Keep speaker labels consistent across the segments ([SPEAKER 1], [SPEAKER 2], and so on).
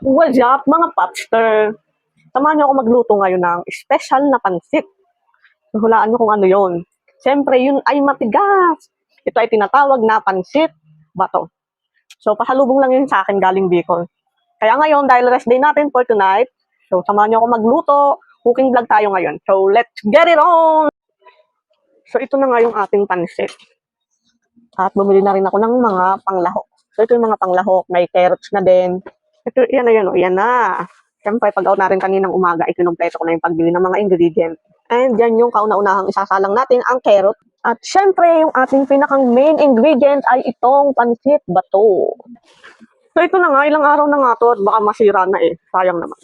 [SPEAKER 1] What's up mga popster? Samahan niyo ako magluto ngayon ng special na pansit. Hulaan niyo kung ano yon. Siyempre, yun ay matigas. Ito ay tinatawag na pansit bato. So, pasalubong lang yun sa akin galing Bicol. Kaya ngayon, dahil rest day natin for tonight, so samahan niyo ako magluto. Cooking vlog tayo ngayon. So, let's get it on! So, ito na nga yung ating pansit. At bumili na rin ako ng mga panglahok. So, ito yung mga panglahok. May carrots na din. Ito, yan na yan, o. Yan na. Siyempre, pag-out natin kaninang umaga, ikinumpleto ko na yung pagbili ng mga ingredients. And yan yung kauna-unahang isasalang natin, ang carrot. At syempre, yung ating pinakang main ingredient ay itong pansit bato. So ito na nga, ilang araw na nga to at baka masira na eh. Sayang naman.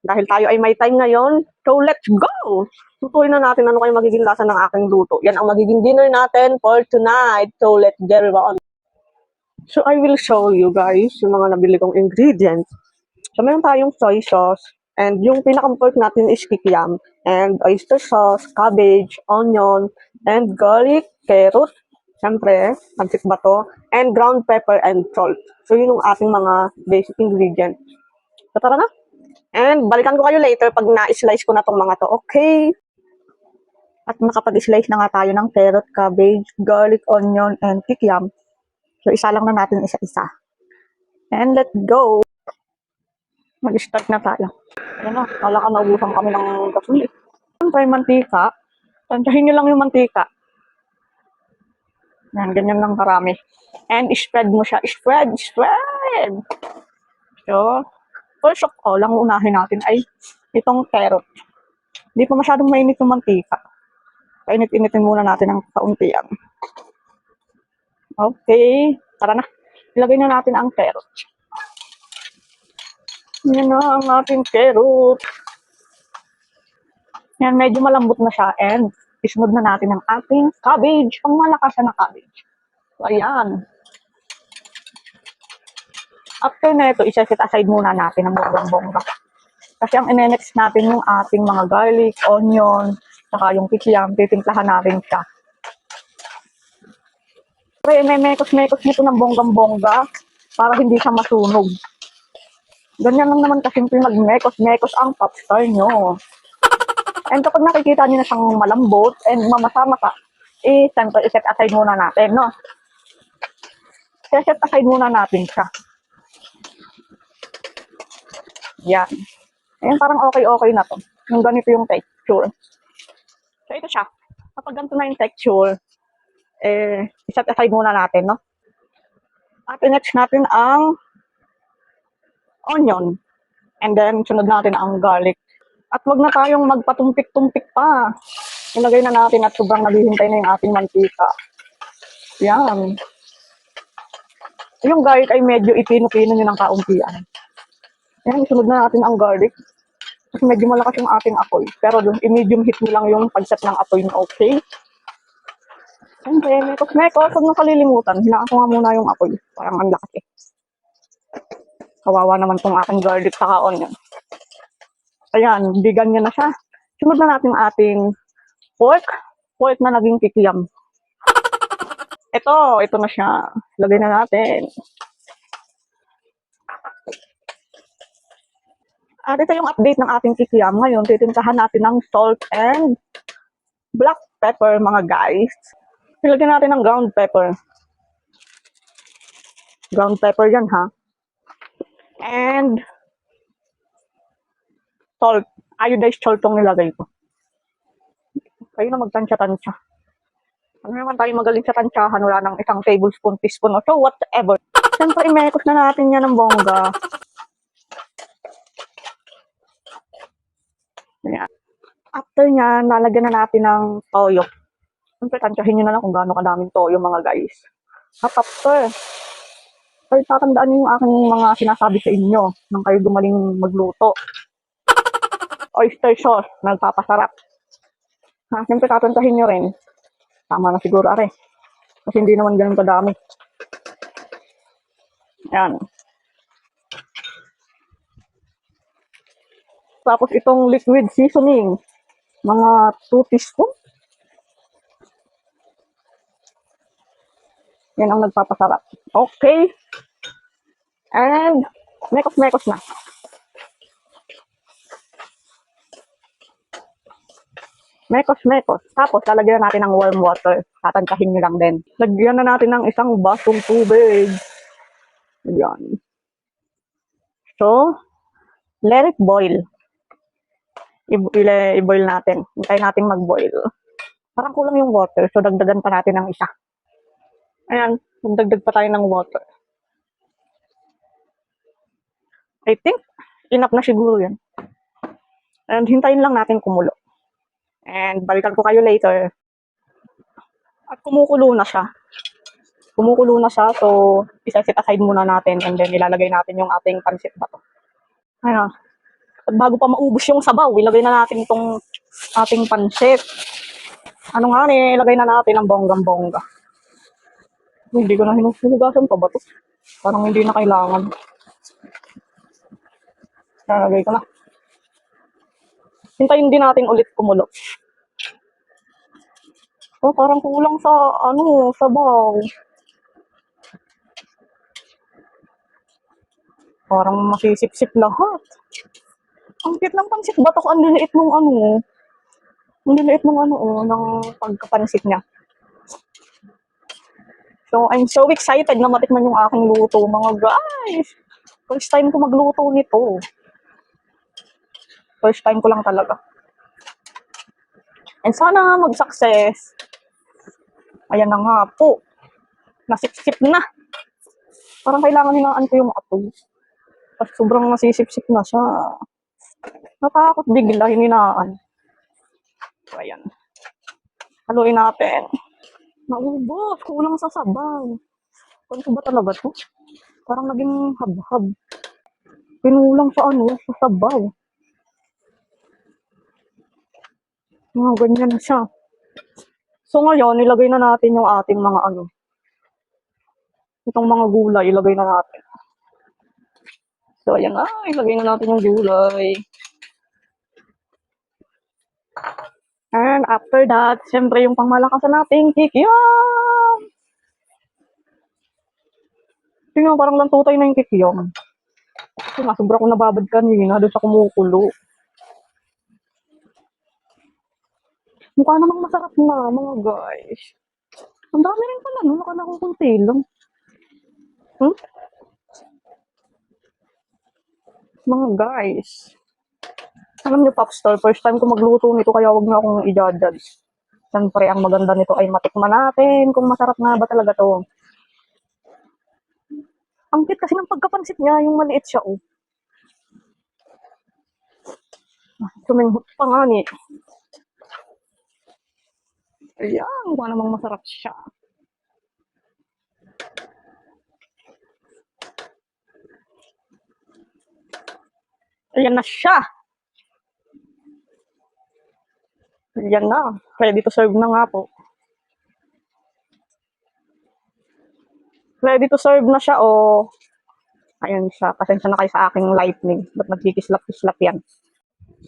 [SPEAKER 1] Dahil tayo ay may time ngayon, so let's go! Tutuin na natin ano kayo magiging lasa ng aking luto. Yan ang magiging dinner natin for tonight. So let's get it on. So I will show you guys yung mga nabili kong ingredients. So meron tayong soy sauce, and yung pinaka-pork natin is kikiam, and oyster sauce, cabbage, onion, and garlic, carrot, syempre, pansit bato, and ground pepper and salt. So yun yung ating mga basic ingredients. So tara na. And balikan ko kayo later pag na-slice ko na tong mga to, okay? At nakapag-slice na nga tayo ng carrot, cabbage, garlic, onion, and kikiam. So isa lang na natin isa-isa. And let's go! Mag-start na tayo. Ayan na, kala ka naubusan kami ng gasoli. Siyempre, mantika. Tansyahin nyo lang yung mantika. Yan, ganyan lang karami. And spread mo siya. Spread! So, first of all, ang unahin natin ay itong carrot. Hindi pa masyadong mainit yung mantika. Painit-initin muna natin ng kauntian. Okay, tara na. Ilagay na natin ang carrot. Yan na ang ating carrot. Yan, medyo malambot na siya, and isunod na natin ang ating cabbage. Pang malakas na cabbage. So, ayan. After na ito, isa-set aside muna natin ang bonggang-bongga. Kasi ang inenext natin yung ating mga garlic, onion, saka yung kikiam, titimplahan natin siya. Pero may mekos-mekos dito ng bonggang-bongga para hindi siya masunog. Ganyan lang naman kasimple mag-mekos-mekos ang popstar nyo. And kapag nakikita nyo na siyang malambot and mamasa-masa, siyempre i-set aside muna natin, no? Set aside muna natin siya. Yan. Ayan, parang okay na to. Yung ganito yung texture. So, ito siya. Kapag ganito na yung texture, i-set aside muna natin, no? At next natin ang onion. And then, sunod natin ang garlic. At wag na tayong magpatumpik-tumpik pa. Ilagay na natin at sobrang naghihintay na yung ating mantika. Yan. Yung garlic ay medyo ipino-pino nyo ng kauntian. Yan, sunod na natin ang garlic. Kasi medyo malakas yung ating apoy. Pero i-medium heat mo lang yung pagset ng apoy mo, okay? Siyempre, mekos-mekos, huwag nang kalilimutan. Hinaan ko nga muna yung apoy. Parang ang lakas eh. Kawawa naman tong aking garlic saka onion. Ayan, bigan niya na siya. Sunod na natin ating pork. Pork na naging kikiam. Ito na siya. Lagay na natin. At ito yung update ng ating kikiam. Ngayon, titintahan natin ng salt and black pepper, mga guys. Ilagyan natin ng ground pepper. Ground pepper yan, ha? And salt. Iodized salt tong nilagay ko. Kayo na magtansya-tansya. Ano naman tayo magaling sa tansyahan, wala nang isang tablespoon, teaspoon, o so whatever. Siyempre, imekos na natin yan ng bongga. Ayan. After niya, nalagyan na natin ng toyo. Siyempre, tansyahin nyo na lang kung gaano kadaming toyo, mga guys. At after, ay tatandaan nyo yung aking mga sinasabi sa inyo nang kayo gumaling magluto. Oyster sauce, nagpapasarap. Ha, siyempre, tatantahin nyo rin. Tama na siguro, are. Kasi hindi naman ganun kadami. Ayan. Tapos itong liquid seasoning, mga 2 teaspoon. Yan ang nagpapasarap. Okay. And mekos-mekos na. Mekos-mekos. Tapos, lalagyan na natin ng warm water. Tatantahin nyo lang din. Lagyan na natin ng isang basong tubig. Ayan. So, let it boil. I-boil natin. Hintayin natin mag-boil. Parang kulang yung water. So, dagdagan pa natin ng isa. Ayan. Magdagdag pa tayo ng water. I think, enough na siguro yan. And hintayin lang natin kumulo. And balikan ko kayo later. At kumukulo na siya. Kumukulo na siya. So, isa-set aside muna natin. And then, ilalagay natin yung ating pansit bato. Ayan. At bago pa maubos yung sabaw, ilagay na natin itong ating pansit. Ano nga ilagay na natin ang bonggang-bongga. Hindi ko na hinuhugasan pa ba ito? Parang hindi na kailangan. Nalagay ko na. Hintayin din natin ulit kumulo. Oh, parang kulang sa, sabaw. Parang masisip-sip lahat. Ang cute ng pansit bato ko, ang liliit ng ng pagkapansit niya. So, I'm so excited na matikman yung aking luto, mga guys. First time ko magluto nito. First time ko lang talaga. And sana mag-success. Ayan na nga po. Nasip-sip na. Parang kailangan hinaan ko yung apoy. Kasi sobrang nasisip-sip na siya. Natakot bigla, hininaan. So, ayan. Haluin natin. Naubos, kulang sa sabaw. Kung ba talaga to? Parang naging hab-hab. Pinulang sa sa sabaw. Ganyan na siya. So ngayon, ilagay na natin yung ating mga itong mga gulay, ilagay na natin. So ayan na, ilagay na natin yung gulay. And after that, siyempre yung pangmalakasan nating kikiam. Tingnan, parang lantutay na yung kikiam. Kasi nga, sobra ko nababad kanina doon sa kumukulo. Mukha namang masarap na, mga guys. Ang dami rin pala, no? Nakala ko kunti lang. Mga guys. Alam niyo, Popstar, first time ko magluto nito, kaya wag na akong i-judge. Siyempre, ang maganda nito ay matikman natin kung masarap nga ba talaga to. Ang cute kasi ng pagkapansit niya, yung maliit siya, oh. Suminghot pa nga ni. Ayan, mukha namang masarap siya. Ayan na siya. Ayan na. Ready to serve na nga po. Ready to serve na siya, oh. Ayan siya. Pasensya na kayo sa aking lightning. Ba't nagkikislap-kislap yan?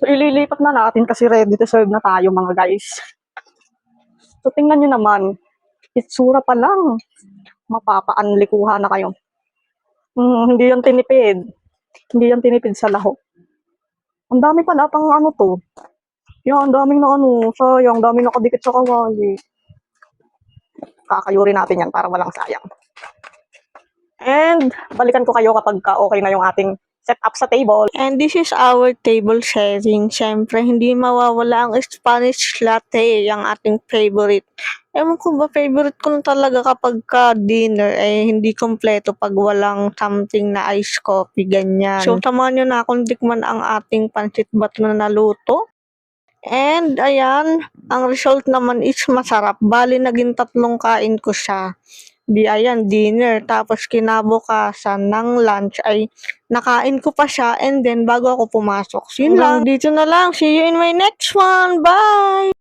[SPEAKER 1] So, ililipat na natin kasi ready to serve na tayo, mga guys. So, tingnan nyo naman. Itsura pa lang. Mapapaanlikuha na kayo. Hindi yan tinipid. Hindi yan tinipid sa lahok. Ang dami pala pang to. Yan, ang daming na sayang, daming nakadikit sa kawali. Kakayuri natin yan para walang sayang. And, balikan ko kayo kapag okay na yung ating set up sa table.
[SPEAKER 2] And this is our table setting. Siyempre, hindi mawawala ang Spanish latte, ang ating favorite. Ewan ko ba, favorite ko lang talaga kapag dinner, hindi kompleto pag walang something na ice coffee, ganyan. So, samahan nyo na akong tikman ang ating pansit bato na naluto. And, ayan, ang result naman is masarap. Bali, naging 3 kain ko siya. Ayan, dinner. Tapos, kinabukasan ng lunch ay nakain ko pa siya. And then, bago ako pumasok. So, yun lang. Dito na lang. See you in my next one. Bye!